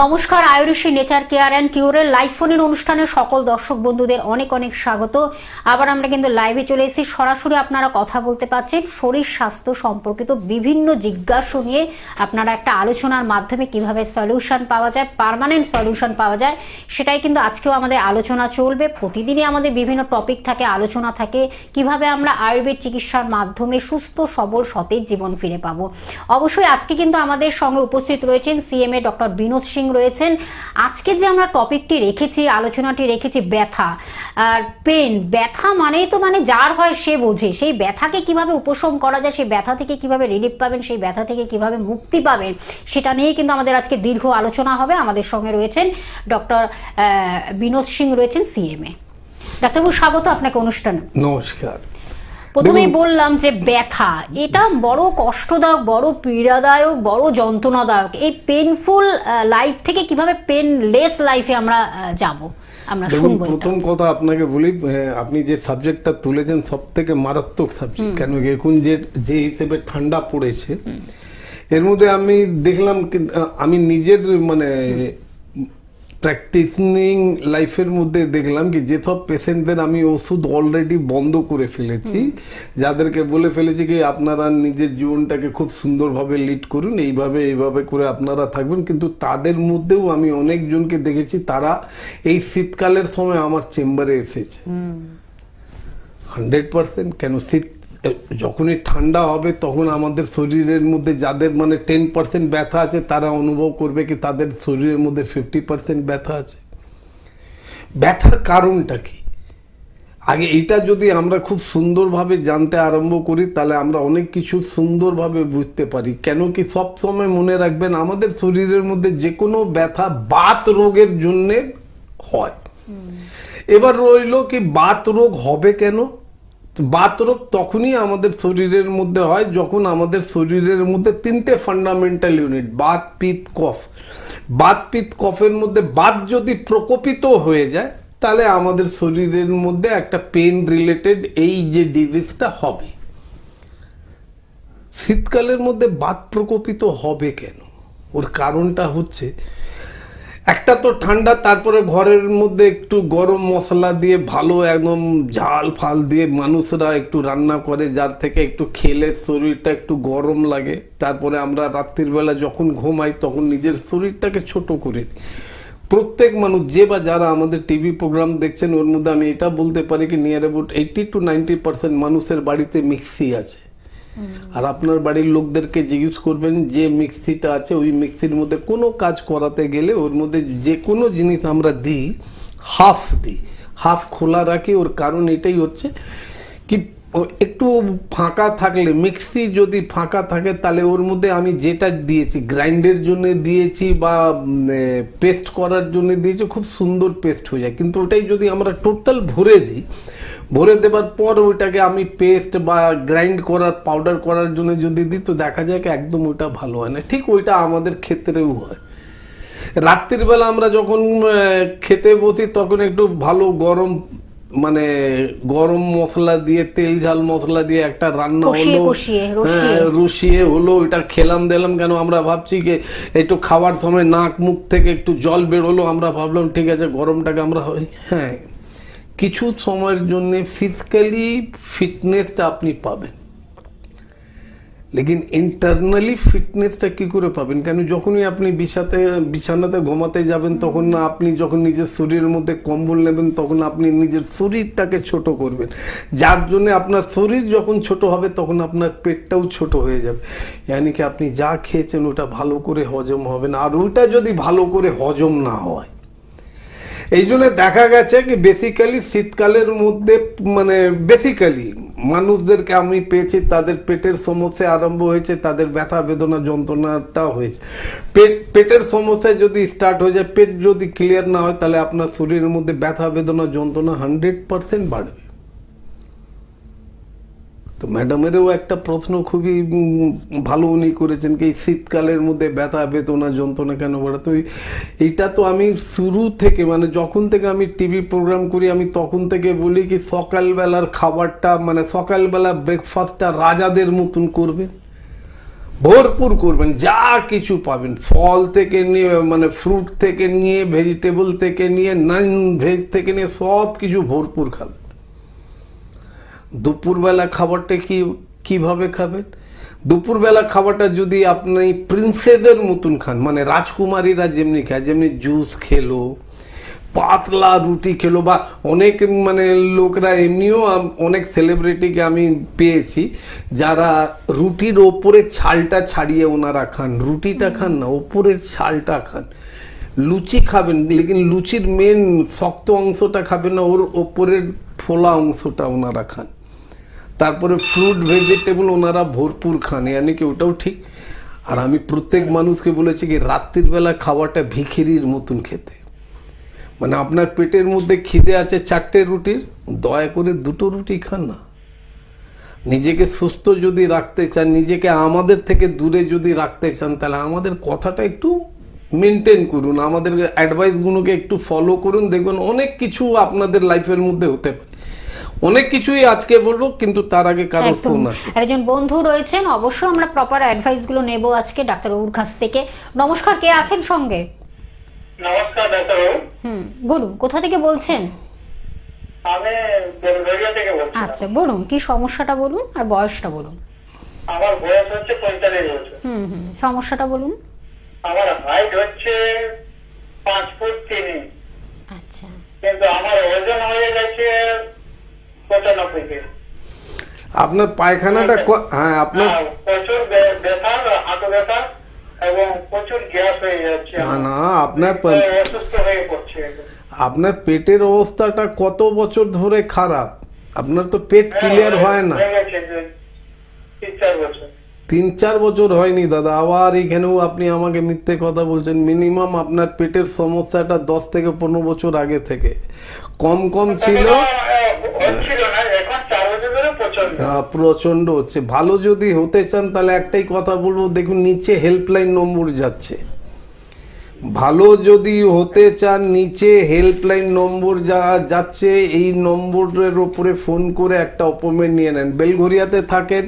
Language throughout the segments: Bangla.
নমস্কার, আয়ুষী নেচার কেয়ার অ্যান্ড কিউরের লাইভ ফোনের অনুষ্ঠানে সকল দর্শক বন্ধুদের অনেক অনেক স্বাগত। আবার আমরা কিন্তু লাইভে চলে এসেছি, সরাসরি আপনারা কথা বলতে পারছেন শরীর স্বাস্থ্য সম্পর্কিত বিভিন্ন জিজ্ঞাসা নিয়ে। আপনারা একটা আলোচনার মাধ্যমে কিভাবে সলিউশন পাওয়া যায়, পার্মানেন্ট সলিউশন পাওয়া যায়, সেটাই কিন্তু আজকেও আমাদের আলোচনা চলবে। প্রতিদিনই আমাদের বিভিন্ন টপিক থাকে, আলোচনা থাকে, কিভাবে আমরা আয়ুর্বেদ চিকিৎসার মাধ্যমে সুস্থ সবল সতেজ জীবন ফিরে পাবো। অবশ্যই আজকে কিন্তু আমাদের সঙ্গে উপস্থিত রয়েছেন সিএমএ ডক্টর বিনোদ সিং রয়েছেন। আজকে যে আমরা টপিকটি রেখেছি, আলোচনাটি রেখেছি ব্যথা আর পেন। ব্যথা মানেই তো যার হয় সে বোঝে। সেই ব্যথাকে কিভাবে উপশম করা যায়, সেই ব্যথা থেকে কিভাবে রিলিফ পাবেন, সেই ব্যথা থেকে কিভাবে মুক্তি পাবেন, সেটা নিয়েই কিন্তু আমাদের আজকে দীর্ঘ আলোচনা হবে। আমাদের সঙ্গে রয়েছেন ডক্টর বিনোদ সিং, রয়েছেন সিএমএ। ডাক্তারবাবু, স্বাগত আপনাকে অনুষ্ঠানে। নমস্কার। প্রথমেই বললাম যে ব্যথা এটা বড় কষ্টদায়ক, বড় পীড়াদায়ক, বড় যন্ত্রণাদায়ক। এই পেইনফুল লাইফ থেকে কিভাবে পেনলেস লাইফে আমরা যাব, আমরা শুনবো। প্রথম কথা আপনাকে বলি, আপনি যে সাবজেক্টটা তুলেছেন সব থেকে মারাত্মক সাবজেক্ট। কেন এখন যে হিসেবে ঠান্ডা পড়েছে, এর মধ্যে আমি দেখলাম, আমি নিজের প্র্যাকটিসিং লাইফের মধ্যে দেখলাম কি যেসব পেশেন্টদের আমি ওষুধ অলরেডি বন্ধ করে ফেলেছি, যাদেরকে বলে ফেলেছি কি আপনারা নিজের জীবনটাকে খুব সুন্দরভাবে লিড করুন, এইভাবে করে আপনারা থাকবেন, কিন্তু তাদের মধ্যেও আমি অনেকজনকে দেখেছি তারা এই শীতকালের সময় আমার চেম্বারে এসেছে। 100%। কেন যখনই ঠান্ডা হবে তখন আমাদের শরীরের মধ্যে যাদের 10% ব্যথা আছে তারা অনুভব করবে কি তাদের শরীরের মধ্যে 50% ব্যথা আছে। ব্যথার কারণটা কি, আগে এটা যদি আমরা খুব সুন্দরভাবে জানতে আরম্ভ করি তাহলে আমরা অনেক কিছু সুন্দরভাবে বুঝতে পারি। কেন কি সব সময় মনে রাখবেন, আমাদের শরীরের মধ্যে যে কোনো ব্যথা বাত রোগের জন্যে হয়। এবার রইল কি বাত রোগ হবে কেন? বাত রোগ তখনই আমাদের শরীরের মধ্যে হয় যখন আমাদের শরীরের মধ্যে 3টে ফান্ডামেন্টাল ইউনিট, বাত পিত্ত কফ। বাত পিত্ত কফের মধ্যে বাত যদি প্রকোপিত হয়ে যায় তাহলে আমাদের শরীরের মধ্যে একটা পেন রিলেটেড এই যে ডিজিজটা হবে। শীতকালের মধ্যে বাত প্রকোপিত হবে কেন? ওর কারণটা হচ্ছে, একটা তো ঠান্ডা, তারপরে ঘরের মধ্যে একটু গরম মশলা দিয়ে ভালো একদম ঝাল ফাল দিয়ে মানুষরা একটু রান্না করে, যার থেকে একটু খেলে শরীরটা একটু গরম লাগে। তারপরে আমরা রাত্রির বেলা যখন ঘুমাই তখন নিজের শরীরটাকে ছোট করে প্রত্যেক মানুষ যে বা যারা আমাদের টিভি প্রোগ্রাম দেখছেন, ওর মধ্যে আমি এটা বলতে পারি কি নিয়ার অ্যাবাউট 80 to 90% মানুষের বাড়িতে মিক্সি আছে। আর আপনার বাড়ির লোকদেরকে জিজ্ঞেস করবেন যে মিক্সিটা আছে, ওই মিক্সির মধ্যে কোনো কাজ করাতে গেলে ওর মধ্যে যে কোনো জিনিস আমরা দিই হাফ খোলা রাখি। ওর কারণ এটাই হচ্ছে কি একটু ফাঁকা থাকলে, মিক্সি যদি ফাঁকা থাকে তাহলে ওর মধ্যে আমি যেটা দিয়েছি, গ্রাইন্ডের জন্য দিয়েছি বা পেস্ট করার জন্য দিয়েছি, খুব সুন্দর পেস্ট হয়ে যায়। কিন্তু ওটাই যদি আমরা টোটাল ভরে দিই, ভরে দেবার পর ওইটাকে আমি পেস্ট বা গ্রাইন্ড করার, পাউডার করার জন্য যদি দিই তো দেখা যায় কি একদম ওইটা ভালো হয় না। ঠিক ওইটা আমাদের ক্ষেত্রেও হয়। রাত্রির বেলা আমরা যখন খেতে বসি তখন একটু ভালো গরম মশলা দিয়ে, তেল ঝাল মশলা দিয়ে একটা রান্না হলো, রসিয়ে হলো, ওইটা খেলাম দিলাম। কেন আমরা ভাবছি যে একটু খাওয়ার সময় নাক মুখ থেকে একটু জল বেরোলো, আমরা ভাবলাম ঠিক আছে গরমটাকে আমরা হ্যাঁ কিছু সময়ের জন্য ফিজিক্যালি ফিটনেসটা আপনি পাবেন, লেকিন ইন্টারনালি ফিটনেসটা কি করে পাবেন? কেন যখনই আপনি বিছানাতে ঘুমাতে যাবেন তখন না, আপনি যখন নিজের শরীরের মধ্যে কম্বল নেবেন তখন আপনি নিজের শরীরটাকে ছোট করবেন, যার জন্য আপনার শরীর যখন ছোট হবে তখন আপনার পেটটাও ছোট হয়ে যাবে। ইয়ানি কি আপনি যা খেয়েছেন ওটা ভালো করে হজম হবে না। আর ওইটা যদি ভালো করে হজম না হয়, এই জন্য দেখা গেছে কি বেসিক্যালি শীতকালের মধ্যে বেসিক্যালি মানুষদেরকে আমি পেয়েছি তাদের পেটের সমস্যা আরম্ভ হয়েছে, তাদের ব্যথা বেদনা যন্ত্রণাটা হয়েছে। পেটের সমস্যা যদি স্টার্ট হয়ে যায়, পেট যদি ক্লিয়ার না হয় তাহলে আপনার শরীরের মধ্যে ব্যথা বেদনা যন্ত্রণা 100% বাড়বে। তো ম্যাডামেরও একটা প্রশ্ন খুবই ভালো উনি করেছেন কি শীতকালের মধ্যে ব্যথা বেদনা যন্ত্রণা কেন বাড়ে। তো এইটা তো আমি শুরু থেকে যখন থেকে আমি টিভি প্রোগ্রাম করি আমি তখন থেকে বলি কি সকালবেলার খাবারটা সকালবেলা ব্রেকফাস্টটা রাজাদের মতন করবে। ভরপুর করবেন, যা কিছু পাবেন, ফল থেকে নিয়ে মানে ফ্রুট থেকে নিয়ে ভেজিটেবল থেকে নিয়ে নন ভেজ থেকে নিয়ে সব কিছু ভরপুর খাবেন। দুপুরবেলা খাবারটা কিভাবে খাবেন? দুপুরবেলা খাবারটা যদি আপনি প্রিন্সেসের মতন খান, মানে রাজকুমারীরা যেমনি খায়, যেমনি জুস খেলো, পাতলা রুটি খেলো, বা অনেক মানে লোকরা এমনিও অনেক সেলিব্রিটিকে আমি পেয়েছি যারা রুটির ওপরে ছালটা ছাড়িয়ে ওনারা খান, রুটিটা খান না, ওপরের ছালটা খান। লুচি খাবেন, লেকিন লুচির মেন শক্ত অংশটা খাবেন না, ওর ওপরের ফোলা অংশটা ওনারা খান। তারপরে ফ্রুট ভেজিটেবল ওনারা ভরপুর খান, यानी কি ওটাও ঠিক। আর আমি প্রত্যেক মানুষকে বলেছি কি রাত্রির বেলা খাবারটা ভিখিরির মতন খেতে, মানে আপনার পেটের মধ্যে খিদে আছে 4টে রুটির, দয়া করে 2টো রুটি খান না। নিজেকে সুস্থ যদি রাখতে চান, নিজেকে আমাদের থেকে দূরে যদি রাখতে চান, তাহলে আমাদের কথাটা একটু মেনটেন করুন, আমাদের অ্যাডভাইসগুলোকে একটু ফলো করুন, দেখবেন অনেক কিছু আপনাদের লাইফের মধ্যে হতে পারে। অনেক কিছুই আজকে বলবো, কিন্তু তার আগে কারো ফোন আছে। একজন বন্ধু রয়েছেন, অবশ্যই আমরা প্রপার অ্যাডভাইস গুলো নেব আজকে ডাক্তারবাবুর কাছ থেকে। নমস্কার, কে আছেন সঙ্গে? নমস্কার ডাক্তারবাবু। বলুন, কোথা থেকে বলছেন? আমি বেলঘরিয়া থেকে বলছি। আচ্ছা, বলুন কি সমস্যাটা বলুন, আর বয়সটা বলুন। আমার বয়স হচ্ছে 45 বছর। সমস্যাটা বলুন। আমার হাইট হচ্ছে 5 ফুট 3 ইঞ্চ, আচ্ছা, কিন্তু আমার ওজন হয়ে গেছে 95 কেজি। আপনার পায়খানাটা হ্যাঁ, আপনার প্রচুর ব্যথা, হাঁটু ব্যথা এবং প্রচুর গ্যাস হয়ে যাচ্ছে। না, আপনার অসুস্থ হয়ে পড়ছে। আপনার পেটের অবস্থাটা কত বছর ধরে খারাপ? আপনার তো পেট ক্লিয়ার হয় না। 3-4 বছর। 3-4 বছর হয়নি দাদা, আবার এখানেও আপনি আমাকে মিথ্যে কথা বলছেন। মিনিমাম আপনার পেটের সমস্যাটা 10 থেকে 15 বছর আগে থেকে কম ছিল, প্রচন্ড হচ্ছে। ভালো যদি হতে চান তাহলে একটাই কথা বলবো, দেখুন নিচে হেল্পলাইন নম্বর যাচ্ছে। ভালো যদি হতে চান, নিচে হেল্পলাইন নম্বর যাচ্ছে, এই নম্বরের ওপরে ফোন করে একটা অ্যাপয়েন্টমেন্ট নিয়ে নেন। বেলঘরিয়াতে থাকেন,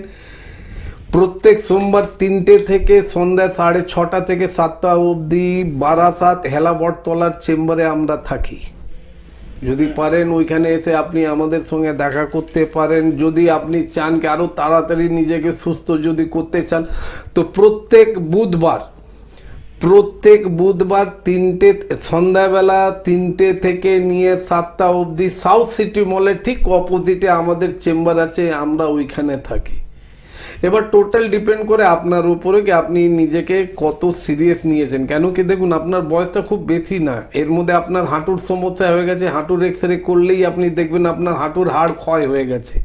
প্রত্যেক সোমবার 3টে থেকে সন্ধ্যা 6:30 থেকে 7টা অবধি বারাসাত হেলাবটতলার চেম্বারে আমরা থাকি। যদি পারেন ওইখানে এসে আপনি আমাদের সঙ্গে দেখা করতে পারেন। যদি আপনি চান কি আরও তাড়াতাড়ি নিজেকে সুস্থ যদি করতে চান, তো প্রত্যেক বুধবার 3টে সন্ধ্যাবেলা 3টে থেকে নিয়ে 7টা অবধি সাউথ সিটি মলের ঠিক অপোজিটে আমাদের চেম্বার আছে, আমরা ওইখানে থাকি। এবার টোটাল ডিপেন্ড করে আপনার উপরে কি আপনি নিজেকে কত সিরিয়াস নিয়েছেন। কেন কি দেখুন, আপনার বয়সটা খুব বেশি না, এর মধ্যে আপনার হাঁটুর সমস্যা হয়ে গেছে, হাঁটুর এক্সরে করলেই আপনি দেখবেন আপনার হাঁটুর হাড় ক্ষয় হয়ে গেছে।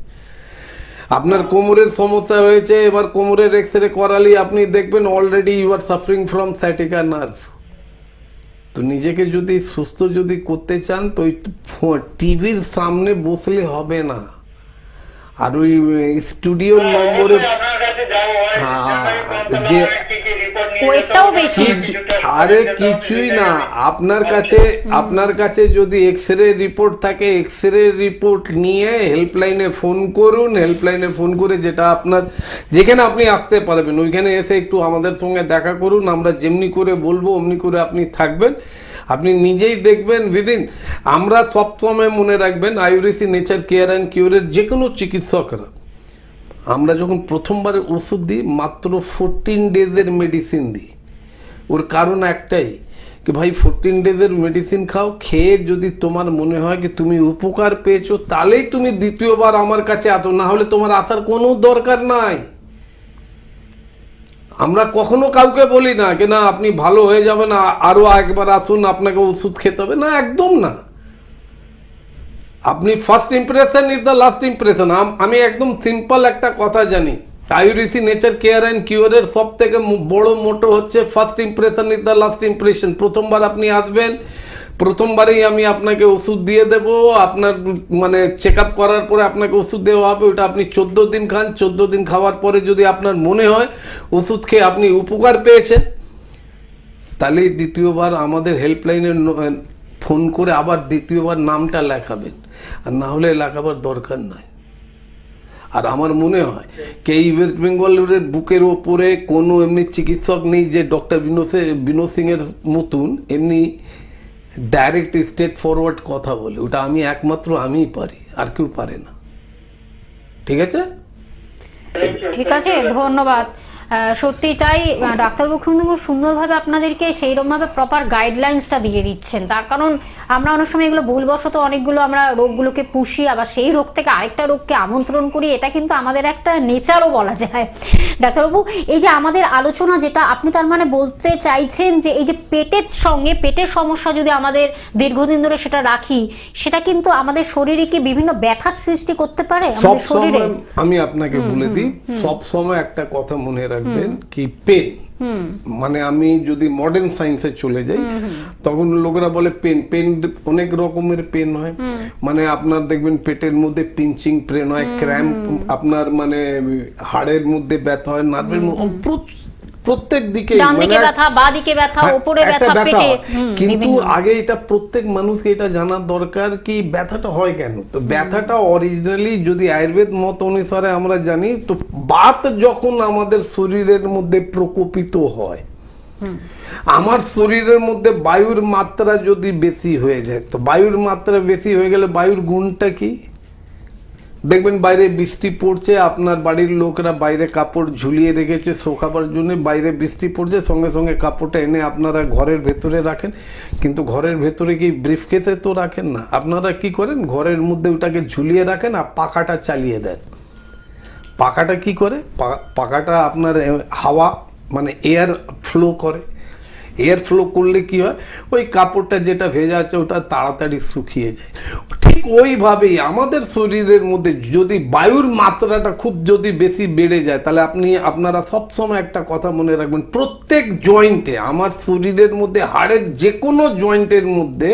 আপনার কোমরের সমস্যা হয়েছে, এবার কোমরের এক্সরে করালেই আপনি দেখবেন already you are suffering from sciatica nerve. তো নিজেকে যদি সুস্থ যদি করতে চান, তো টিভির সামনে বসলে হবে না, আর ওই স্টুডিওর নম্বরে যে আরে কিছুই না, আপনার কাছে যদি এক্সরে রিপোর্ট থাকে, এক্সরে রিপোর্ট নিয়ে হেল্পলাইনে ফোন করুন। হেল্পলাইনে ফোন করে যেটা আপনার যেখানে আপনি আসতে পারবেন ওইখানে এসে একটু আমাদের সঙ্গে দেখা করুন। আমরা যেমনি করে বলবো অমনি করে আপনি থাকবেন, আপনি নিজেই দেখবেন উইদিন। আমরা সবসময় মনে রাখবেন, আয়ুর্বেদ নেচার কেয়ার অ্যান্ড কিউরের যে কোনো চিকিৎসকরা, আমরা যখন প্রথমবার ওষুধ দিই মাত্র 14 ডেজের মেডিসিন দিই। ওর কারণ একটাই কি ভাই, 14 ডেজের মেডিসিন খাও, খেয়ে যদি তোমার মনে হয় কি তুমি উপকার পেয়েছো, তাহলেই তুমি দ্বিতীয়বার আমার কাছে আসো, না হলে তোমার আসার কোনো দরকার নাই। আমরা কখনো কাউকে বলি না কি না আপনি ভালো হয়ে যাবেন আরো একবার আসুন, আপনাকে ওষুধ খেতে হবে না, একদম না। আপনি first impression is the last impression. আমি একদম সিম্পল একটা কথা জানি, আয়ুর্বেদ নেচার কেয়ার অ্যান্ড কিউরের সব থেকে বড় মোটো হচ্ছে first impression is the last impression. প্রথমবার আপনি আসবেন, প্রথমবারেই আমি আপনাকে ওষুধ দিয়ে দেব, আপনার মানে চেক আপ করার পরে আপনাকে ওষুধ দেওয়া হবে, ওটা আপনি 14 দিন খান। 14 দিন খাওয়ার পরে যদি আপনার মনে হয় ওষুধ খেয়ে আপনি উপকার পেয়েছেন, তাহলে দ্বিতীয়বার আমাদের হেল্পলাইনে ফোন করে আবার দ্বিতীয়বার নামটা লেখাবেন, আর না হলে লেখাবার দরকার নাই। আর আমার মনে হয় কি এই ওয়েস্ট বেঙ্গলের বুকের ওপরে কোনো এমনি চিকিৎসক নেই যে ডক্টর বিনোদ সিং এর মতন এমনি ডাইরেক্ট স্ট্রেট ফরওয়ার্ড কথা বলে। ওটা আমি একমাত্র আমিই পারি, আর কেউ পারে না। ঠিক আছে, ঠিক আছে, ধন্যবাদ। সত্যি তাই, ডাক্তারবাবু খুব সুন্দরভাবে আপনাদেরকে সেইরকমভাবে প্রপার গাইডলাইন্সটা দিয়ে দিচ্ছেন। তার কারণ আমরা অনেক সময় এগুলো ভুলবশত অনেকগুলো আমরা রোগগুলোকে পুষি, আবার সেই রোগ থেকে আরেকটা রোগকে আমন্ত্রণ করি। এটা কিন্তু আমাদের একটা নেচারও বলা যায়। ডাক্তারবাবু, এই যে আমাদের আলোচনা যেটা আপনি তার মানে বলতে চাইছেন যে এই যে পেটের সঙ্গে পেটের সমস্যা যদি আমাদের দীর্ঘদিন ধরে সেটা রাখি, সেটা কিন্তু আমাদের শরীরে কি বিভিন্ন ব্যথার সৃষ্টি করতে পারে আমাদের শরীরে? আমি আপনাকে বলে দিই, সব সময় একটা কথা মনে রাখবেন কি পেন মানে আমি যদি মডার্ন সায়েন্সে চলে যাই তখন লোকেরা বলে পেন অনেক রকমের পেন হয়। মানে আপনার দেখবেন পেটের মধ্যে পিঞ্চিং পেন হয়, ক্র্যাম্প, আপনার মানে হাড়ের মধ্যে ব্যথা হয়, নার্ভের প্রত্যেক দিকে ব্যথা, বাঁ দিকে ব্যথা, উপরে ব্যথা, পেটে। কিন্তু আগে এটা প্রত্যেক মানুষকে এটা জানার দরকার কি ব্যথাটা হয় কেন। তো ব্যথাটা অরিজিনালি যদি আয়ুর্বেদ মত অনুসারে আমরা জানি, তো বাত যখন আমাদের শরীরের মধ্যে প্রকোপিত হয়, আমার শরীরের মধ্যে বায়ুর মাত্রা যদি বেশি হয়ে যায়, তো বায়ুর মাত্রা বেশি হয়ে গেলে বায়ুর গুণটা কি দেখবেন, বাইরে বৃষ্টি পড়ছে, আপনার বাড়ির লোকেরা বাইরে কাপড় ঝুলিয়ে রেখেছে শোকাবার জন্য, বাইরে বৃষ্টি পড়ছে, সঙ্গে সঙ্গে কাপড়টা এনে আপনারা ঘরের ভেতরে রাখেন। কিন্তু ঘরের ভেতরে কি ব্রিফকেসে তো রাখেন না, আপনারা কি করেন ঘরের মধ্যে ওটাকে ঝুলিয়ে রাখেন আর পাখাটা চালিয়ে দেন। পাখাটা কি করে, পাখাটা আপনার হাওয়া মানে এয়ার ফ্লো করে। এয়ার ফ্লো করলে কি হয়, ওই কাপড়টা যেটা ভেজা আছে ওটা তাড়াতাড়ি শুকিয়ে যায়। ঠিক ওইভাবেই আমাদের শরীরের মধ্যে যদি বায়ুর মাত্রাটা খুব যদি বেশি বেড়ে যায়, তাহলে আপনারা সবসময় একটা কথা মনে রাখবেন, প্রত্যেক জয়েন্টে আমার শরীরের মধ্যে হাড়ের যে কোনো জয়েন্টের মধ্যে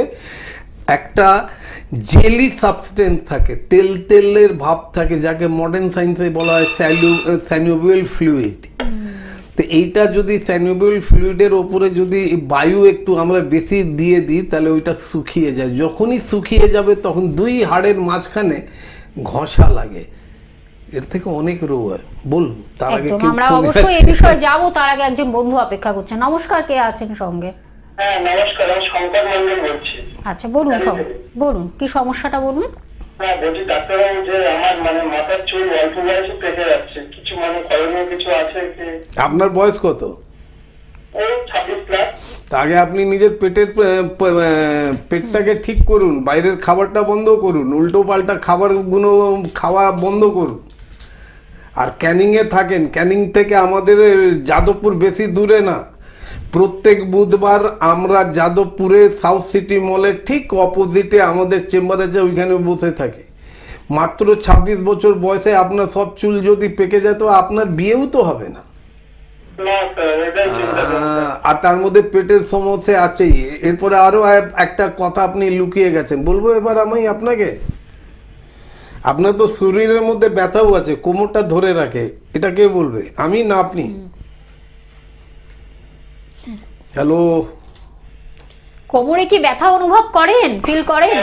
একটা জেলি সাবস্টেন্স থাকে, তেলের ভাব থাকে, যাকে মডার্ন সায়েন্সে বলা হয় সাইনোভিয়াল ফ্লুইড। তো এইটা যদি সাইনোভিয়াল ফ্লুইডের ওপরে যদি বায়ু একটু আমরা বেশি দিয়ে দিই, তাহলে ওইটা শুকিয়ে যায়। যখনই শুকিয়ে যাবে তখন দুই হাড়ের মাঝখানে ঘষা লাগে। এর থেকে অনেক রোগ হয়, বলবো তার আগে আমরা অবশ্যই এই বিষয়ে যাব, তার আগে একজন বন্ধু অপেক্ষা করছে। নমস্কার, কে আছেন সঙ্গে? হ্যাঁ নমস্কার, আমি শঙ্কর মন্ডল বলছি। আচ্ছা বলুন, বলুন কি সমস্যাটা বলুন। হ্যাঁ বলছি ডাক্তারবাবু যে আমার মানে মাথার চুল অল্প বয়সে পেকে যাচ্ছে, কিছু মানে করণীয় কিছু আছে কি? আপনার বয়স কত? ওই 26+। আগে আপনি নিজের পেটটাকে ঠিক করুন, বাইরের খাবারটা বন্ধ করুন, উল্টো পাল্টা খাবারগুলো খাওয়া বন্ধ করুন। আর ক্যানিংয়ে থাকেন, ক্যানিং থেকে আমাদের যাদবপুর বেশি দূরে না। প্রত্যেক বুধবার আমরা যাদবপুরে সাউথ সিটি মলের ঠিক অপোজিটে আমাদের চেম্বার আছে, ওইখানে বসে থাকি। মাত্র 26 বছর বয়সে আপনার সব চুল যদি পেকে যায় তো আপনার বিয়েও তো হবে না। আর তার মধ্যে পেটের সমস্যা আছেই। এরপরে আরো একটা কথা আপনি লুকিয়ে গেছেন, বলবো এবার আমি আপনাকে। আপনার তো শরীরের মধ্যে ব্যথাও আছে, কোমরটা ধরে রাখে, এটা কে বলবে, আমি না আপনি? হ্যালো, কোমরে কি ব্যথা অনুভব করেন, ফিল করেন?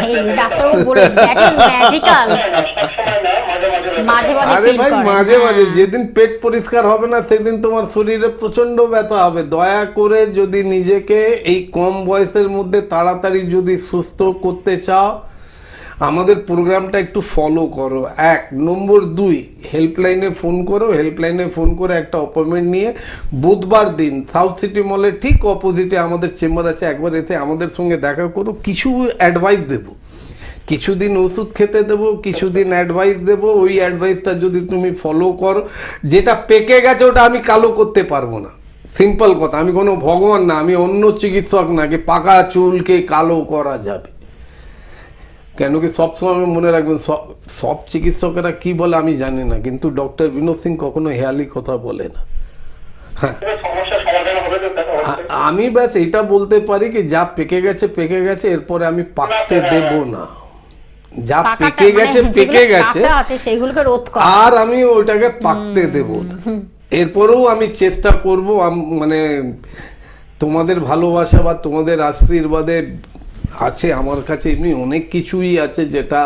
এই ডাক্তারবাবু বলেন দ্যাট ইজ ম্যাজিক্যাল। মাঝে মাঝে আরে ভাই মাঝে মাঝে, যেদিন পেট পরিষ্কার হবে না সেদিন তোমার শরীরে প্রচন্ড ব্যথা হবে। দয়া করে যদি নিজেকে এই কম বয়সের মধ্যে তাড়াতাড়ি যদি সুস্থ করতে চাও, আমাদের প্রোগ্রামটা একটু ফলো করো। 1 নম্বর 2 হেল্পলাইনে ফোন করো, হেল্পলাইনে ফোন করে একটা অ্যাপয়েন্টমেন্ট নিয়ে বুধবার দিন সাউথ সিটি মলের ঠিক অপোজিটে আমাদের চেম্বার আছে, একবার এতে আমাদের সঙ্গে দেখা করো। কিছু অ্যাডভাইস দেবো, কিছুদিন ওষুধ খেতে দেবো, কিছুদিন অ্যাডভাইস দেবো। ওই অ্যাডভাইসটা যদি তুমি ফলো করো, যেটা পেকে গেছে ওটা আমি কালো করতে পারবো না। সিম্পল কথা, আমি কোনো ভগবান না, আমি অন্য চিকিৎসক না যে পাকা চুলকে কালো করা যাবে। কেন কি সবসময় মনে রাখবেন, সব চিকিৎসকেরা কি বলে আমি জানি না, কিন্তু ডক্টর বিনোদ সিং কখনো হেয়ালি কথা বলে না। হ্যাঁ, আমি ব্যাস এটা বলতে পারি কি যা পেকে গেছে পেকে গেছে, এরপরে আমি পাকতে দেব না। যা পেকে গেছে পেকে গেছে, আর আমি ওইটাকে পাকতে দেব না। এরপরেও আমি চেষ্টা করব, মানে তোমাদের ভালোবাসা বা তোমাদের আশীর্বাদে আছে আমার কাছে এমনি অনেক কিছুই আছে যেটা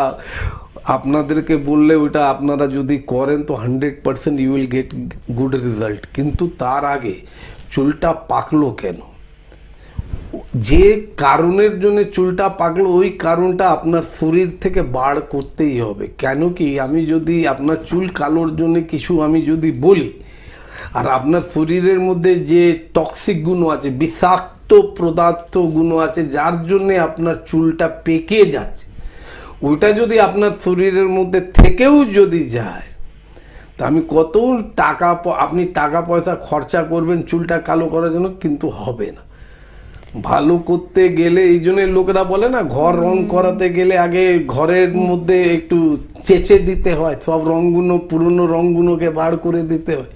আপনাদেরকে বললে ওইটা আপনারা যদি করেন তো 100% you will get good result. কিন্তু তার আগে চুলটা পাকলো কেন, যে কারণের জন্য চুলটা পাকলো ওই কারণটা আপনার শরীর থেকে বার করতেই হবে। কেন কি আমি যদি আপনার চুল কালোর জন্য কিছু আমি যদি বলি, আর আপনার শরীরের মধ্যে যে টক্সিক গুণ আছে, বিষাক্ত পদার্থ গুণ আছে যার জন্যে আপনার চুলটা পেকে যাচ্ছে, ওইটা যদি আপনার শরীরের মধ্যে থেকেও যদি যায়, তা আমি কত টাকা আপনি টাকা পয়সা খরচা করবেন চুলটা কালো করার জন্য, কিন্তু হবে না। ভালো করতে গেলে এই জন্য লোকেরা বলে না, ঘর রং করাতে গেলে আগে ঘরের মধ্যে একটু চেঁচে দিতে হয়, সব রঙগুলো পুরনো রঙগুলোকে বার করে দিতে হয়।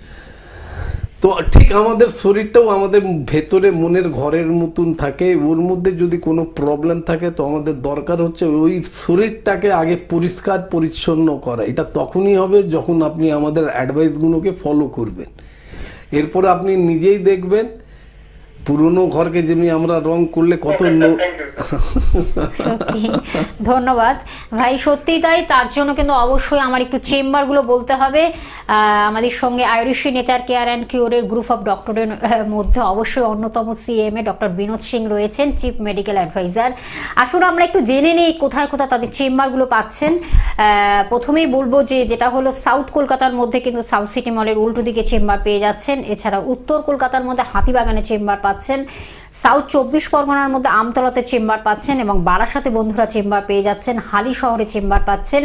তো ঠিক আমাদের শরীরটাও আমাদের ভেতরে মনের ঘরের মতন থাকে, ওর মধ্যে যদি কোনো প্রবলেম থাকে তো আমাদের দরকার হচ্ছে ওই শরীরটাকে আগে পরিষ্কার পরিচ্ছন্ন করা। এটা তখনই হবে যখন আপনি আমাদের অ্যাডভাইসগুলোকে ফলো করবেন। এরপরে আপনি নিজেই দেখবেন পুরনো ঘরকে যেমনি আমরা রং করলে কত সত্যি ধন্যবাদ ভাই, সত্যিই তাই। তার জন্য কিন্তু অবশ্যই আমার একটু চেম্বারগুলো বলতে হবে। আমাদের সঙ্গে আয়ুষী নেচার কেয়ার অ্যান্ড কিউরের গ্রুপ অফ ডক্টরের মধ্যে অবশ্যই অন্যতম CMA ডক্টর বিনোদ সিং রয়েছেন, চিফ মেডিকেল অ্যাডভাইজার। আসলে আমরা একটু জেনে নেই কোথায় কোথায় তাদের চেম্বারগুলো পাচ্ছেন। প্রথমেই বলবো যে যেটা হলো সাউথ কলকাতার মধ্যে কিন্তু সাউথ সিটি মলের উল্টো দিকে চেম্বার পেয়ে যাচ্ছেন। এছাড়া উত্তর কলকাতার মধ্যে হাতিবাগানে চেম্বার পাচ্ছেন, সাউথ 24 পরগনার মধ্যে আমতলাতে চেম্বার পাচ্ছেন এবং বারাসাতে বন্ধুরা চেম্বার পেয়ে যাচ্ছেন, হালি শহরে চেম্বার পাচ্ছেন।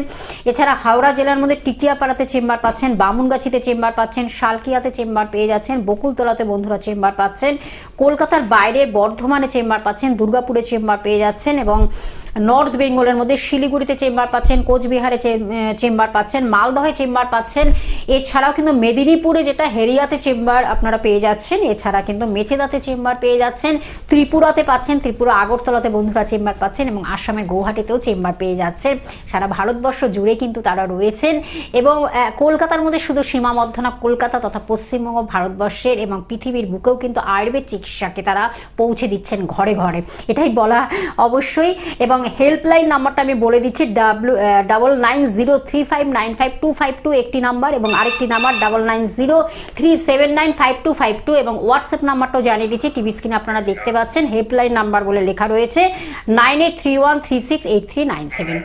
এছাড়া হাওড়া জেলার মধ্যে টিকিয়াপাড়াতে চেম্বার পাচ্ছেন, বামুনগাছিতে চেম্বার পাচ্ছেন, শালকিয়াতে চেম্বার পেয়ে যাচ্ছেন, বকুলতলাতে বন্ধুরা চেম্বার পাচ্ছেন, কলকাতার বাইরে বর্ধমানে চেম্বার পাচ্ছেন, দুর্গাপুরে চেম্বার পেয়ে যাচ্ছেন এবং নর্থ বেঙ্গলের মধ্যে শিলিগুড়িতে চেম্বার পাচ্ছেন, কোচবিহারে চেম্বার পাচ্ছেন, মালদহে চেম্বার পাচ্ছেন। এছাড়াও কিন্তু মেদিনীপুরে যেটা হেরিয়াতে চেম্বার আপনারা পেয়ে যাচ্ছেন। এছাড়া কিন্তু মেচেদাতে চেম্বার পেয়ে যাচ্ছেন, ত্রিপুরাতে পাচ্ছেন, ত্রিপুরা আগরতলাতে বন্ধুরা চেম্বার পাচ্ছেন এবং আসামের গৌহাটিতেও চেম্বার পেয়ে যাচ্ছেন। সারা ভারতবর্ষ জুড়ে কিন্তু তারা রয়েছেন এবং কলকাতার মধ্যে শুধু সীমাবদ্ধ না, কলকাতা তথা পশ্চিমবঙ্গ, ভারতবর্ষের এবং পৃথিবীর বুকেও কিন্তু আয়ুর্বেদ চিকিৎসাকে তারা পৌঁছে দিচ্ছেন ঘরে ঘরে, এটাই বলা অবশ্যই। এবং হেল্পলাইন নাম্বারটা আমি বলে দিচ্ছি, 9903595252 একটি নাম্বার এবং আরেকটি নাম্বার 9903795252 এবং হোয়াটসঅ্যাপ নাম্বারটাও জানিয়ে দিচ্ছি, টিভি স্ক্রিনে আপনারা দেখতে পাচ্ছেন। হেল্পলাইন নাম্বার বলে লেখা রয়েছে 9831368397।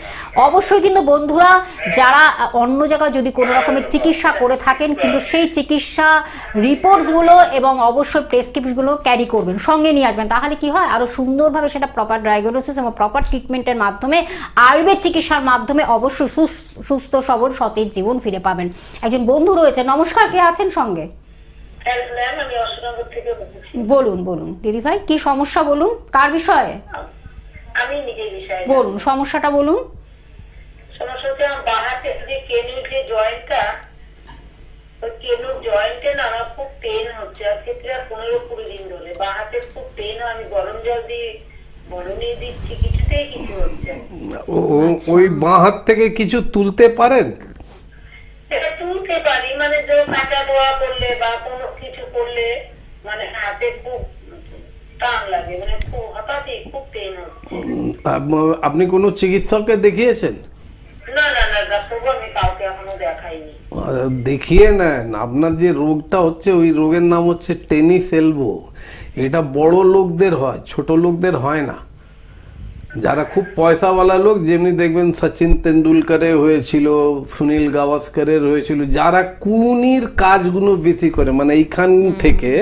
অবশ্যই কিন্তু বন্ধুরা যারা অন্য জায়গায় যদি কোনো রকমের চিকিৎসা করে থাকেন কিন্তু সেই চিকিৎসা রিপোর্টসগুলো এবং অবশ্যই প্রেসক্রিপশনগুলো ক্যারি করবেন, সঙ্গে নিয়ে আসবেন। তাহলে কি হয়, আরও সুন্দরভাবে সেটা প্রপার ডায়াগনোসিস এবং প্রপার ট্রিটমেন্টের মাধ্যমে আয়ুর্বেদ চিকিৎসার মাধ্যমে অবশ্যই সুস্থ সবল সতেজ জীবন ফিরে পাবেন। একজন বন্ধু রয়েছে, নমস্কার, কে আছেন সঙ্গে? বলুন বলুন দিদি ভাই, কি সমস্যা বলুন, কার বিষয়ে? আমি নিজের বিষয়ে বলুন, সমস্যাটা বলুন। সমস্যাটা বাঁ হাতে যে কেনুর যে জয়েন্টটা, ওই কেনুর জয়েন্টে না আমার খুব পেন হচ্ছে। আজকে প্রায় 15-20 দিন ধরে বাঁ হাতে খুব পেন। আমি গরম জল দিয়ে বলনি দিচ্ছি, কিছুতেই কিছু হচ্ছে। ওই বাঁ হাত থেকে কিছু তুলতে পারেন? সেটা তুলতে পারি, মানে যে কাঁচা ধোয়া করলে বা কোনো কিছু করলে মানে হাতে খুব টান লাগে, মানে খুব হঠাৎই খুব পেন হচ্ছে। আপনি কোনো চিকিৎসককে দেখিয়েছেন? না না না ডাক্তারবাবু, আমি কাউকে এখনো দেখাইনি। দেখিয়ে নেন। আপনার যে রোগটা হচ্ছে ওই রোগের নাম হচ্ছে টেনিস এলবো। এটা বড় লোকদের হয়, ছোট লোকদের হয় না। যারা খুব পয়সাওয়ালা লোক, যেমনি দেখবেন সচিন তেন্ডুলকারের হয়েছিল, সুনীল গাভাস্করের হয়েছিল, যারা কুনির কাজগুলো বেশি করে, মানে এইখান থেকে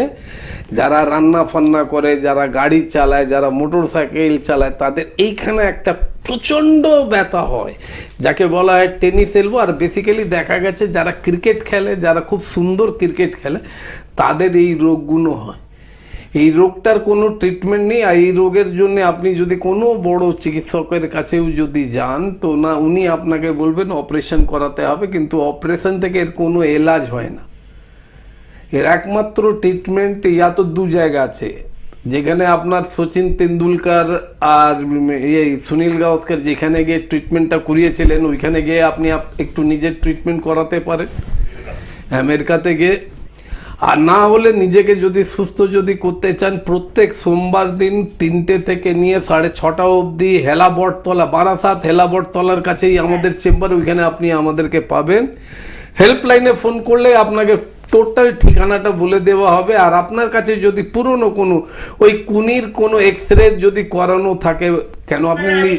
যারা রান্না ফান্না করে, যারা গাড়ি চালায়, যারা মোটর সাইকেল চালায়, তাদের এইখানে একটা প্রচণ্ড ব্যথা হয় যাকে বলা হয় টেনিস এলবো। আর বেসিক্যালি দেখা গেছে যারা ক্রিকেট খেলে, যারা খুব সুন্দর ক্রিকেট খেলে, তাদের এই রোগগুলো হয়। এই রোগটার কোনো ট্রিটমেন্ট নেই। আর এই রোগের জন্য আপনি যদি কোনো বড় চিকিৎসকের কাছেও যদি যান তো না, উনি আপনাকে বলবেন অপারেশন করাতে হবে, কিন্তু অপারেশন থেকে এর কোনো এলাজ হয় না। এর একমাত্র ট্রিটমেন্ট ইয়া তো দু জায়গা আছে, যেখানে আপনার সচিন তেন্ডুলকার আর এই সুনীল গাভাস্কর যেখানে গিয়ে ট্রিটমেন্টটা করিয়েছিলেন, ওইখানে গিয়ে আপনি একটু নিজের ট্রিটমেন্ট করাতে পারেন আমেরিকাতে গিয়ে। আর না হলে নিজেকে যদি সুস্থ যদি করতে চান, প্রত্যেক সোমবার দিন 3টে থেকে নিয়ে 6:30 অবধি হেলাবটতলা, বারাসাত হেলাবটতলার কাছেই আমাদের চেম্বার, ওইখানে আপনি আমাদেরকে পাবেন। হেল্পলাইনে ফোন করলে আপনাকে টোটাল ঠিকানাটা বলে দেওয়া হবে। আর আপনার কাছে যদি পুরনো কোনো ওই কুনির কোনো এক্সরে যদি করানো থাকে, কেন আপনি আমি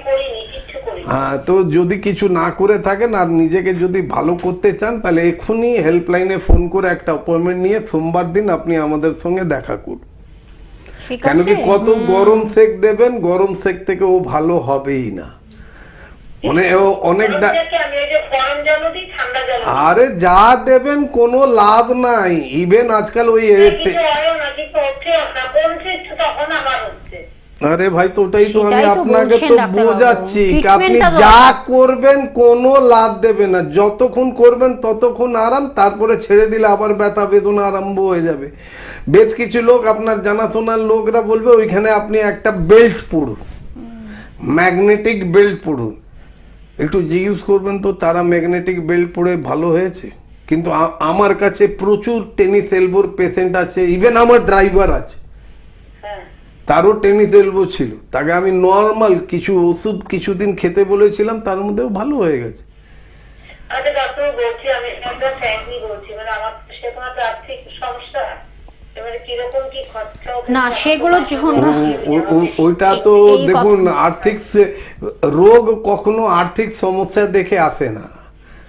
করিনি, কিচ্ছু করিনি। হ্যাঁ, তো যদি কিছু না করে থাকেন আর নিজেকে যদি ভালো করতে চান, তাহলে এক্ষুনি হেল্পলাইনে ফোন করে একটা অ্যাপয়েন্টমেন্ট নিয়ে সোমবার দিন আপনি আমাদের সঙ্গে দেখা করুন। ঠিক কেন আছে? কি কত গরম সেক দেবেন, গরম সেক থেকে ও ভালো হবেই না। মানে অনেক আমি ওই যে গরম জল দিই, ঠান্ডা জল দিই। আরে যা দেবেন কোনো লাভ নাই। ইভেন আজকাল ওই কিছু হয় না, কিছু হচ্ছে না, কমছে একটু তখন আবার হচ্ছে। আরে ভাই, তো ওটাই তো আমি সেটাই তো আপনাকে বলছেন তো ডাক্তারবাবু। বোঝাচ্ছি, আপনি ট্রিটমেন্টটা যা দরকার। করবেন কোনো লাভ দেবে না। যতক্ষণ করবেন ততক্ষণ আরাম, তারপরে ছেড়ে দিলে আবার ব্যথা বেদনা আরম্ভ হয়ে যাবে। বেশ কিছু লোক, আপনার জানাশোনার লোকরা বলবে ওইখানে আপনি একটা বেল্ট পড়ুন, ম্যাগনেটিক বেল্ট পড়ুন। একটু জিজ্ঞেস করবেন তো তারা ম্যাগনেটিক বেল্ট পরে ভালো হয়েছে। কিন্তু আমার কাছে প্রচুর টেনিস এলবোর পেশেন্ট আছে, ইভেন আমার ড্রাইভার আছে, হ্যাঁ, তারও টেনিস এলবো ছিল, তাকে আমি নর্মাল কিছু ওষুধ কিছুদিন খেতে বলেছিলাম, তার মধ্যেও ভালো হয়ে গেছে। আচ্ছা ডাক্তার বলছি, আমি একটা ফ্র্যাঙ্কলি বলছি, মানে আমার তো সেরকম একটা আর্থিক সমস্যা, এবারে কিরকম কি খরচা হবে? না, সেগুলোর জন্য ওইটা তো এই দেখুন, আর্থিক রোগ কখনো আর্থিক সমস্যা দেখে আসে না।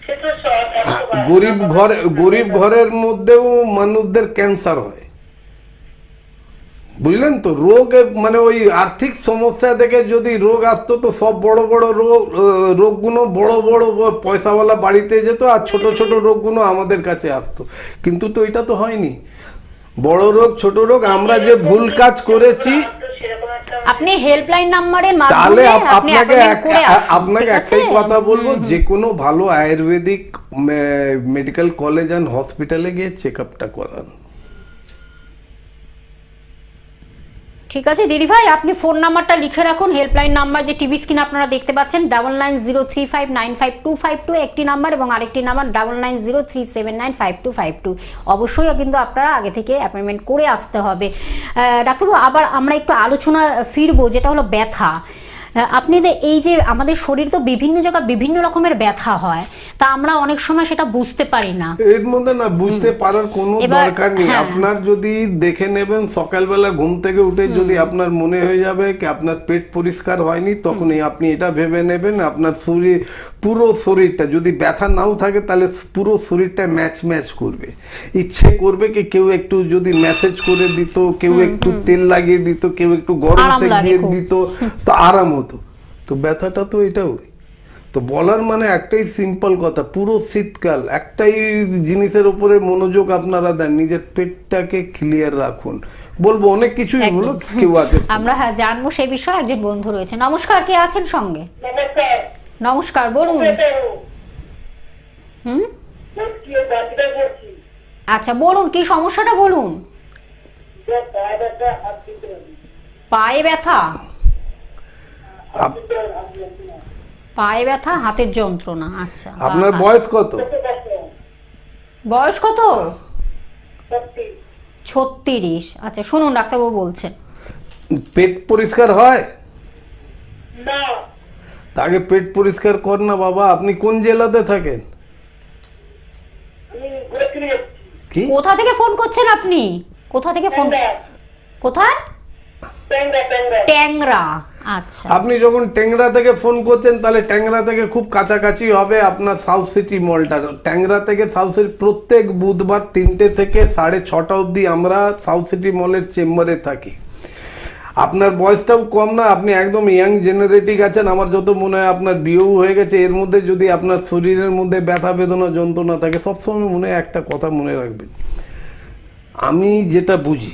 সে তো সব গরিব ঘরের মধ্যেও মানুষদের ক্যান্সার হয়, বুঝলেন তো। রোগ মানে ওই আর্থিক সমস্যা থেকে যদি রোগ আসতো, তো সব বড় বড় রোগগুলো বড় বড় পয়সাওয়ালা বাড়িতে যেত, আর ছোট ছোট রোগগুলো আমাদের কাছে আসতো। কিন্তু তো এটা তো হয়নি। বড় রোগ ছোট রোগ, আমরা যে ভুল কাজ করেছি। সেরকম একটা আপনি হেল্পলাইন নাম্বারের তাহলে মাধ্যমে আপনি অ্যাপয়েন্টমেন্ট করে আসুন, আপনাকে ঠিক একটাই আছে? কথা বলবো, যে কোনো ভালো আয়ুর্বেদিক মেডিকেল কলেজ অ্যান্ড হসপিটালে গিয়ে চেক আপটা করান। ঠিক আছে দিদি ভাই, আপনি ফোন নাম্বারটা লিখে রাখুন। হেল্পলাইন নাম্বার যে টিভি স্ক্রিন আপনারা দেখতে পাচ্ছেন 9903595252 একটি নাম্বার, এবং আরেকটি নাম্বার 9903795252। অবশ্যই কিন্তু আপনারা আগে থেকে অ্যাপয়েন্টমেন্ট করে আসতে হবে। ডাক্তারবাবু, আবার আমরা একটু আলোচনা ফিরবো, যেটা হলো ব্যথা। আপনাদের এই যে আমাদের শরীর তো বিভিন্ন জায়গায় বিভিন্ন রকমের ব্যথা হয়, তা আমরা অনেক সময় সেটা বুঝতে পারি না। এর মধ্যে না বুঝতে পারার কোনো দরকার নেই। আপনার যদি দেখে নেবেন, সকালবেলা ঘুম থেকে উঠে যদি আপনার মনে হয়ে যাবে কি আপনার পেট পরিষ্কার হয়নি, তখনই আপনি এটা ভেবে নেবেন আপনার শরীর, পুরো শরীরটা যদি ব্যথা নাও থাকে, তাহলে পুরো শরীরটা ম্যাচ করবে, ইচ্ছে করবে কি কেউ একটু যদি ম্যাসেজ করে দিত, কেউ একটু তেল লাগিয়ে দিত, কেউ একটু গরম সেক দিয়ে দিত, তো আরাম হতো। তো ব্যথাটা তো এটাও। তো বলার মানে একটাই সিম্পল কথা, পুরো শীতকাল একটাই জিনিসের উপরে মনোযোগ আপনারা দেন, নিজের পেটটাকে ক্লিয়ার রাখুন। বলবো অনেক কিছুই হলো, কেউ আছে আমরা জানবো সেই বিষয়ে। একজন বন্ধু রয়েছে। নমস্কার, কে আছেন সঙ্গে? নমস্কার। নমস্কার, বলুন। হুম, আচ্ছা বলুন, কি সমস্যাটা বলুন। পায়ে ব্যথা, পায়ে ব্যথা, হাতের যন্ত্রণা। আচ্ছা, আপনার বয়স কত? বয়স কত? 36। আচ্ছা শুনুন, ডাক্তারবাবু বলছেন। পেট পরিষ্কার হয়? না, তাকে পেট পরিষ্কার কর না বাবা। আপনি কোন জেলাতে থাকেন? আমি ঘুরে যাচ্ছি। কি? কোথা থেকে ফোন করছেন আপনি? কোথা থেকে ফোন? কোথায়? ট্যাংরা। আচ্ছা, আপনি যখন ট্যাংরা থেকে ফোন করছেন, তাহলে ট্যাংরা থেকে খুব কাছাকাছি হবে আপনার সাউথ সিটি মলটা। ট্যাংরা থেকে সাউথ সিটি প্রত্যেক বুধবার 3টে থেকে 6:30 অবধি আমরা সাউথ সিটি মলের চেম্বারে থাকি। আপনার বয়সটাও কম না, আপনি একদম ইয়াং জেনারেটিক আছেন। আমার যত মনে হয় আপনার বিয়েও হয়ে গেছে। এর মধ্যে যদি আপনার শরীরের মধ্যে ব্যথা বেদনা যন্ত্রণা থাকে, সবসময় মনে হয় একটা কথা মনে রাখবেন, আমি যেটা বুঝি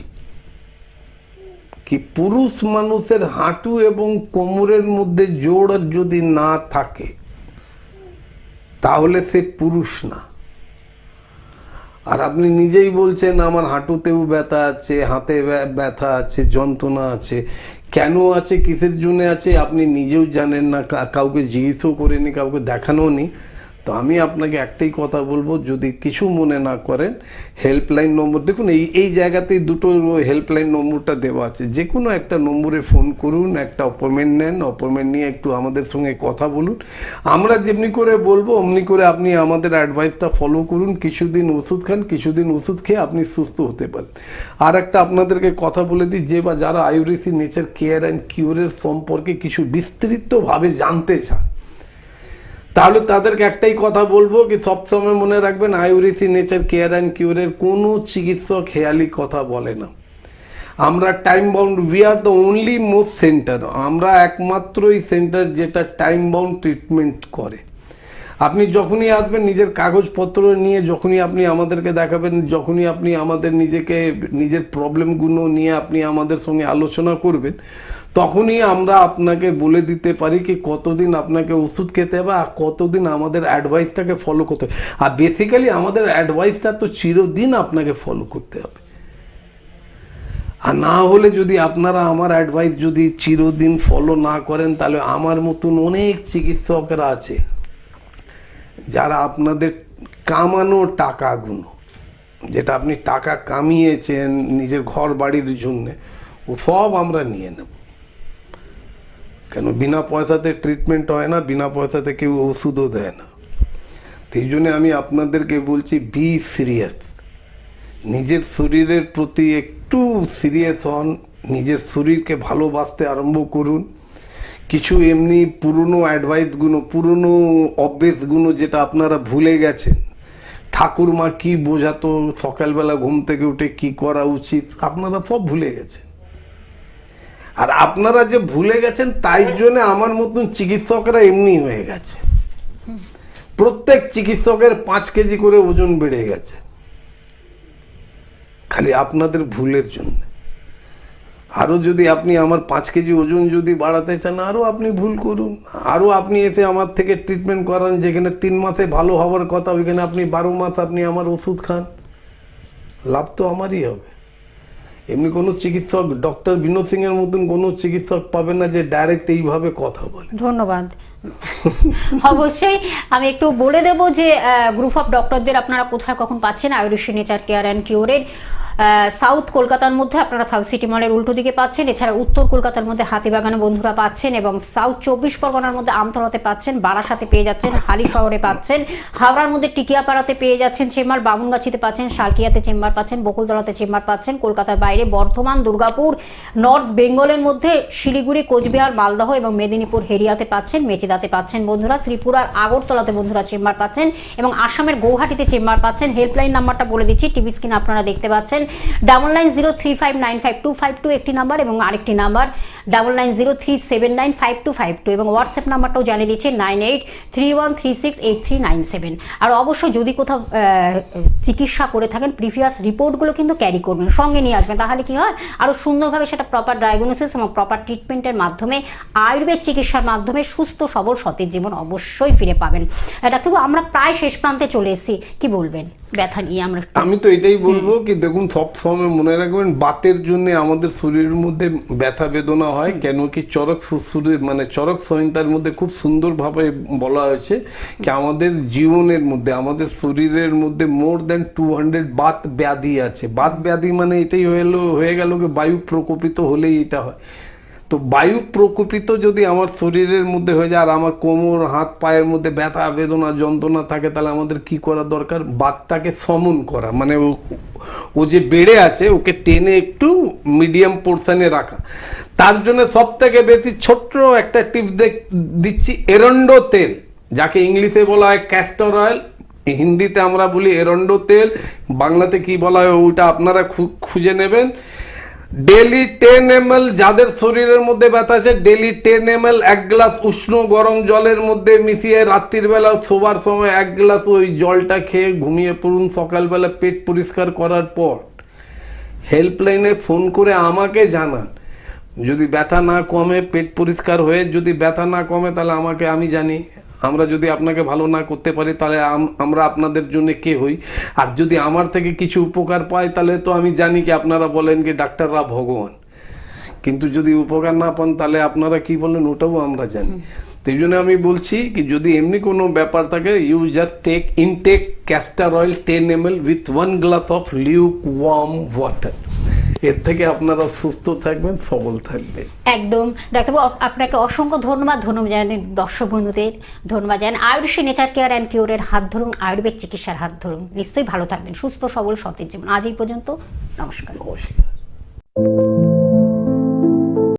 কি পুরুষ মানুষের হাঁটু এবং কোমরের মধ্যে জোড় যদি না থাকে, তাহলে সে পুরুষ না। আর আপনি নিজেই বলছেন আমার হাঁটুতেও ব্যথা আছে, হাতে ব্যথা আছে, যন্ত্রণা আছে। কেন আছে, কিসের জন্য আছে, আপনি নিজেও জানেন না, কাউকে জিজ্ঞেসও করেনি, কাউকে দেখানো নি। তো আমি আপনাকে একটাই কথা বলবো, যদি কিছু মনে না করেন, হেল্পলাইন নম্বর দেখুন, এই জায়গাতেই দুটো হেল্পলাইন নম্বরটা দেওয়া আছে, যে কোনো একটা নম্বরে ফোন করুন, একটা অ্যাপয়েন্টমেন্ট নেন, অ্যাপয়েন্টমেন্ট নিয়ে একটু আমাদের সঙ্গে কথা বলুন। আমরা যেমনি করে বলবো অমনি করে আপনি আমাদের অ্যাডভাইসটা ফলো করুন, কিছুদিন ওষুধ খান, কিছুদিন ওষুধ খেয়ে আপনি সুস্থ হতে পারেন। আর একটা আপনাদেরকে কথা বলে দিই, যে বা যারা আয়ুর্বেদিক নেচার কেয়ার অ্যান্ড কিউরের সম্পর্কে কিছু বিস্তৃতভাবে জানতে চান, তাহলে তাদেরকে একটাই কথা বলবো কি সবসময় মনে রাখবেন, আয়ুর্বেদিক নেচার কেয়ার অ্যান্ড কিউরের কোনো চিকিৎসক হেয়ালি কথা বলে না। আমরা time bound, we are the only most centre, আমরা একমাত্রই সেন্টার যেটা টাইম বাউন্ড ট্রিটমেন্ট করে। আপনি যখনই আসবেন নিজের কাগজপত্র নিয়ে, যখনই আপনি আমাদেরকে দেখাবেন, যখনই আপনি আমাদের নিজের প্রবলেমগুলো নিয়ে আপনি আমাদের সঙ্গে আলোচনা করবেন, তখনই আমরা আপনাকে বলে দিতে পারি কি কতদিন আপনাকে ওষুধ খেতে হবে আর কতদিন আমাদের অ্যাডভাইসটাকে ফলো করতে হবে। আর বেসিক্যালি আমাদের অ্যাডভাইসটা তো চিরদিন আপনাকে ফলো করতে হবে। আর না হলে যদি আপনারা আমার অ্যাডভাইস যদি চিরদিন ফলো না করেন, তাহলে আমার মতন অনেক চিকিৎসকরা আছে যারা আপনাদের কামানো টাকাগুলো, যেটা আপনি টাকা কামিয়েছেন নিজের ঘর বাড়ির জন্যে, ও সব আমরা নিয়ে নেব। কেন বিনা পয়সাতে ট্রিটমেন্ট হয় না, বিনা পয়সাতে কেউ ওষুধও দেয় না। এই জন্যে আমি আপনাদেরকে বলছি, বি সিরিয়াস, নিজের শরীরের প্রতি একটু সিরিয়াস হন, নিজের শরীরকে ভালোবাসতে আরম্ভ করুন। কিছু এমনি পুরনো অ্যাডভাইসগুলো, পুরনো অভ্যেসগুলো যেটা আপনারা ভুলে গেছেন, ঠাকুরমা কি বোঝাতো, সকালবেলা ঘুম থেকে উঠে কি করা উচিত, আপনারা সব ভুলে গেছেন। আর আপনারা যে ভুলে গেছেন, তাই জন্য আমার মতন চিকিৎসকরা এমনি হয়ে গেছে। প্রত্যেক চিকিৎসকের 5 কেজি করে ওজন বেড়ে গেছে, খালি আপনাদের ভুলের জন্য। আরও যদি আপনি আমার 5 কেজি ওজন যদি বাড়াতে চান, আরও আপনি ভুল করুন, আরও আপনি এসে আমার থেকে ট্রিটমেন্ট করান, যেখানে 3 মাসে ভালো হওয়ার কথা, ওইখানে আপনি 12 মাস আপনি আমার ওষুধ খান, লাভ তো আমারই হবে। এমনি কোনো চিকিৎসক, ডক্টর বিনোদ সিং এর মতন কোনো চিকিৎসক পাবেন না যে ডাইরেক্ট এইভাবে কথা বলে। ধন্যবাদ। অবশ্যই আমি একটু বলে দেব যে গ্রুপ অফ ডক্টরদের আপনারা কোথায় কখন পাচ্ছেন। আয়ুর্বেদিক নেচার কেয়ার অ্যান্ড কিউরের সাউথ কলকাতার মধ্যে আপনারা সাউথ সিটি মলের উল্টো দিকে পাচ্ছেন, এছাড়া উত্তর কলকাতার মধ্যে হাতিবাগানে বন্ধুরা পাচ্ছেন, এবং সাউথ 24 পরগনার মধ্যে আমতলাতে পাচ্ছেন, বারাসাতে পেয়ে যাচ্ছেন, হালি শহরে পাচ্ছেন, হাওড়ার মধ্যে টিকিয়াপাড়াতে পেয়ে যাচ্ছেন চেম্বার, বামুনগাছিতে পাচ্ছেন, শালকিয়াতে চেম্বার পাচ্ছেন, বকুলতলাতে চেম্বার পাচ্ছেন, কলকাতার বাইরে বর্ধমান, দুর্গাপুর, নর্থ বেঙ্গলের মধ্যে শিলিগুড়ি, কোচবিহার, মালদহ এবং মেদিনীপুর হেরিয়াতে পাচ্ছেন, মেচেদাতে পাচ্ছেন বন্ধুরা, ত্রিপুরার আগরতলাতে বন্ধুরা চেম্বার পাচ্ছেন, এবং আসামের গৌহাটিতে চেম্বার পাচ্ছেন। হেল্পলাইন নাম্বারটা বলে দিচ্ছি, টিভি স্ক্রিন আপনারা দেখতে পাচ্ছেন, 9903595252 একটি নাম্বার, এবং আরেকটি নাম্বার 9903795252, এবং হোয়াটসঅ্যাপ নাম্বারটাও জানিয়ে দিচ্ছি 9831368397। আর অবশ্যই যদি কোথাও চিকিৎসা করে থাকেন, প্রিভিয়াস রিপোর্টগুলো কিন্তু ক্যারি করবেন, সঙ্গে নিয়ে আসবেন, তাহলে কি হয় আরও সুন্দরভাবে সেটা প্রপার ডায়াগনোসিস এবং প্রপার ট্রিটমেন্টের মাধ্যমে, আয়ুর্বেদ চিকিৎসার মাধ্যমে সুস্থ সবল সতেজ জীবন অবশ্যই ফিরে পাবেন। ডাক্তারবাবু, আমরা প্রায় শেষ প্রান্তে চলে এসেছি, কি বলবেন ব্যথা নিয়ে? আমি তো এটাই বলবো কি, দেখুন সব সময় মনে রাখবেন, বাতের জন্য আমাদের শরীরের মধ্যে ব্যথা বেদনা হয়। কেন কি চরক সুশ্রুতির মানে চরক সংহিতার মধ্যে খুব সুন্দরভাবে বলা হয়েছে কি আমাদের জীবনের মধ্যে, আমাদের শরীরের মধ্যে মোর দ্যান 200 বাত ব্যাধি আছে। বাত ব্যাধি মানে এটাই হয়ে গেল কি বায়ু প্রকোপিত হলেই এটা হয়। তো বায়ু প্রকোপিত যদি আমার শরীরের মধ্যে হয়ে যায়, আর আমার কোমর, হাত, পায়ের মধ্যে ব্যথা বেদনা যন্ত্রণা থাকে, তাহলে আমাদের কি করা দরকার? বাতটাকে সমন করা, মানে ও যে বেড়ে আছে ওকে টেনে একটু মিডিয়াম পোর্শনে রাখা। তার জন্য সব থেকে বেশি ছোট্ট একটা টিপস দিচ্ছি, এরন্ডো তেল, যাকে ইংলিশে বলা হয় ক্যাস্টর অয়েল, হিন্দিতে আমরা বলি এরন্ডো তেল, বাংলাতে কি বলা হয় ওটা আপনারা খুঁজে নেবেন। ডেলি 10 ml, যাদের শরীরের মধ্যে ব্যথা আছে, ডেলি 10 ml 1 গ্লাস উষ্ণ গরম জলের মধ্যে মিশিয়ে রাত্রির বেলা শোবার সময় 1 গ্লাস ওই জলটা খেয়ে ঘুমিয়ে পড়ুন। সকালবেলা পেট পরিষ্কার করার পর হেল্পলাইনে ফোন করে আমাকে জানান। যদি ব্যথা না কমে, পেট পরিষ্কার হয়ে যদি ব্যথা না কমে, তাহলে আমি জানি, আমরা যদি আপনাকে ভালো না করতে পারি, তাহলে আমরা আপনাদের জন্য কে হই? আর যদি আমার থেকে কিছু উপকার পাই, তাহলে তো আমি জানি কি আপনারা বলেন কি ডাক্তাররা ভগবান, কিন্তু যদি উপকার না পান, তাহলে আপনারা কি বলেন ওটাও আমরা জানি। এই জন্য আমি বলছি কি যদি এমনি কোনো ব্যাপার থাকে you just intake castor oil 10 ml with 1 glass of lukewarm water. এর থেকে আপনারা সুস্থ থাকবেন, সবল থাকবেন। একদম ডাক্তারবাবু, আপনাকে অসংখ্য ধন্যবাদ জানাই দর্শক বন্ধুদের, ধন্যবাদ জানাই। আয়ুর্বেদ নেচার কেয়ার অ্যান্ড কিউরের হাত ধরুন, আয়ুর্বেদ চিকিৎসার হাত ধরুন, নিশ্চয়ই ভালো থাকবেন, সুস্থ সবল সতেজ জীবন। আজ এই পর্যন্ত, নমস্কার। নমস্কার।